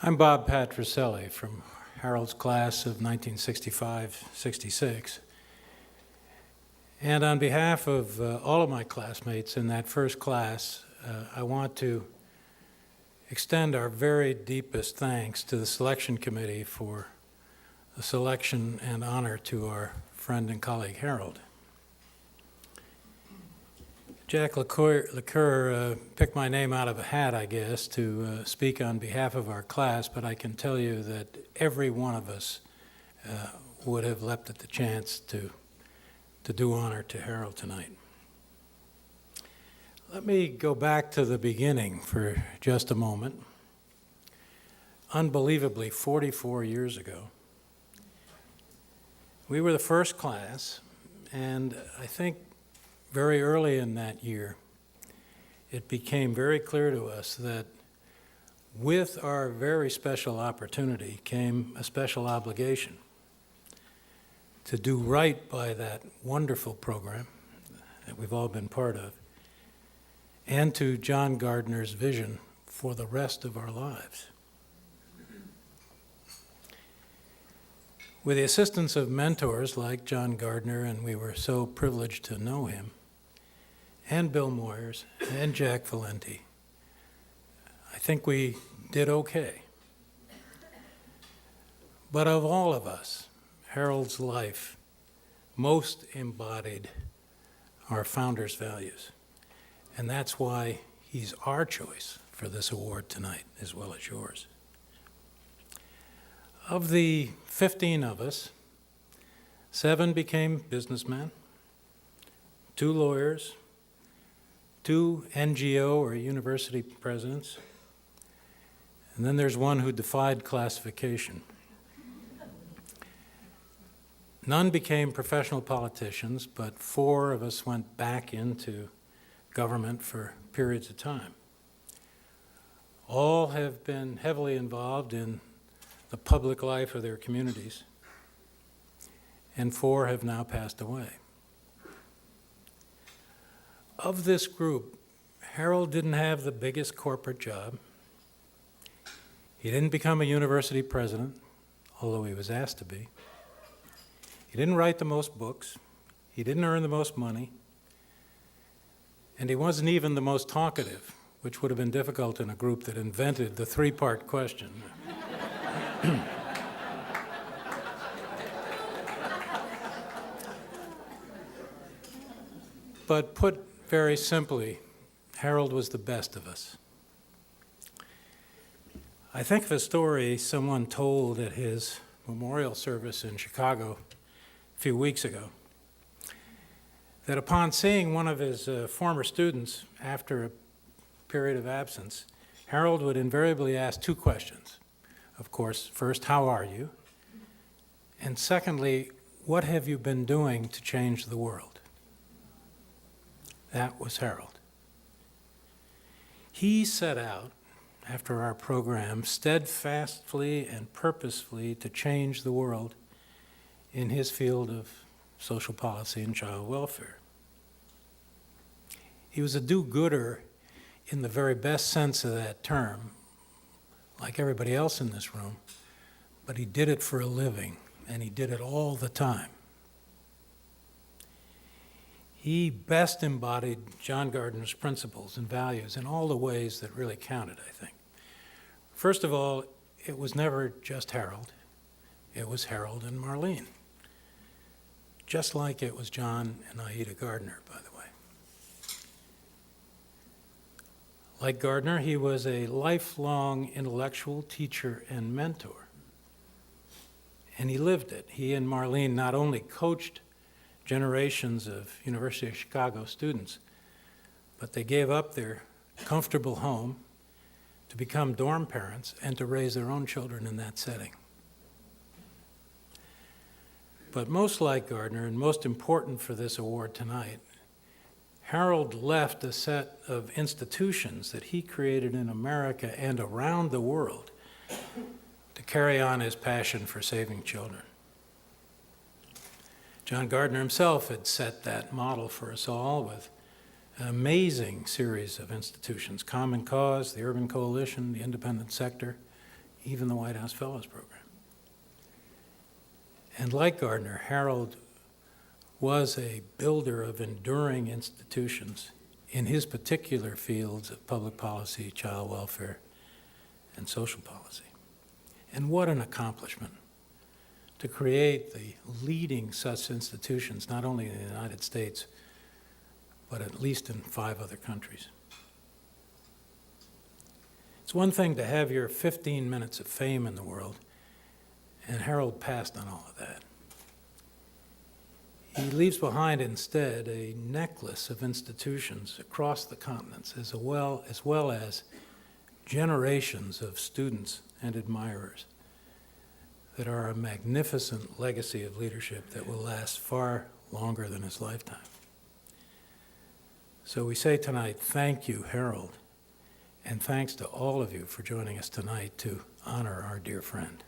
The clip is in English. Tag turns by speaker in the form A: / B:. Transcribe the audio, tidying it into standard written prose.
A: I'm Bob Patricelli from Harold's class of 1965-66. And on behalf of all of my classmates in that first class, I want to extend our very deepest thanks to the selection committee for the selection and honor to our friend and colleague Harold. Jack LaCour picked my name out of a hat, I guess, to speak on behalf of our class, but I can tell you that every one of us would have leapt at the chance to do honor to Harold tonight. Let me go back to the beginning for just a moment. Unbelievably, 44 years ago, we were the first class, and I think very early in that year, it became very clear to us that with our very special opportunity came a special obligation to do right by that wonderful program that we've all been part of, and to John Gardner's vision for the rest of our lives. With the assistance of mentors like John Gardner, and we were so privileged to know him, and Bill Moyers, and Jack Valenti, I think we did okay. But of all of us, Harold's life most embodied our founder's values. And that's why he's our choice for this award tonight, as well as yours. Of the 15 of us, 7 became businessmen, 2 lawyers, 2 NGO or university presidents, and then there's one who defied classification. None became professional politicians, but 4 of us went back into government for periods of time. All have been heavily involved in the public life of their communities, and 4 have now passed away. Of this group, Harold didn't have the biggest corporate job. He didn't become a university president, although he was asked to be. He didn't write the most books. He didn't earn the most money. And he wasn't even the most talkative, which would have been difficult in a group that invented the 3-part question. But put very simply, Harold was the best of us. I think of a story someone told at his memorial service in Chicago a few weeks ago, that upon seeing one of his former students after a period of absence, Harold would invariably ask 2 questions. Of course, first, how are you? And secondly, what have you been doing to change the world? That was Harold. He set out, after our program, steadfastly and purposefully to change the world in his field of social policy and child welfare. He was a do-gooder in the very best sense of that term, like everybody else in this room, but he did it for a living, and he did it all the time. He best embodied John Gardner's principles and values in all the ways that really counted, I think. First of all, it was never just Harold. It was Harold and Marlene, just like it was John and Aida Gardner, by the way. Like Gardner, he was a lifelong intellectual teacher and mentor, and he lived it. He and Marlene not only coached generations of University of Chicago students, but they gave up their comfortable home to become dorm parents and to raise their own children in that setting. But most like Gardner, and most important for this award tonight, Harold left a set of institutions that he created in America and around the world to carry on his passion for saving children. John Gardner himself had set that model for us all with an amazing series of institutions: Common Cause, the Urban Coalition, the Independent Sector, even the White House Fellows Program. And like Gardner, Harold was a builder of enduring institutions in his particular fields of public policy, child welfare, and social policy. And what an accomplishment to create the leading such institutions, not only in the United States, but at least in 5 other countries. It's one thing to have your 15 minutes of fame in the world, and Harold passed on all of that. He leaves behind instead a necklace of institutions across the continents, as well as generations of students and admirers that are a magnificent legacy of leadership that will last far longer than his lifetime. So we say tonight, thank you, Harold, and thanks to all of you for joining us tonight to honor our dear friend.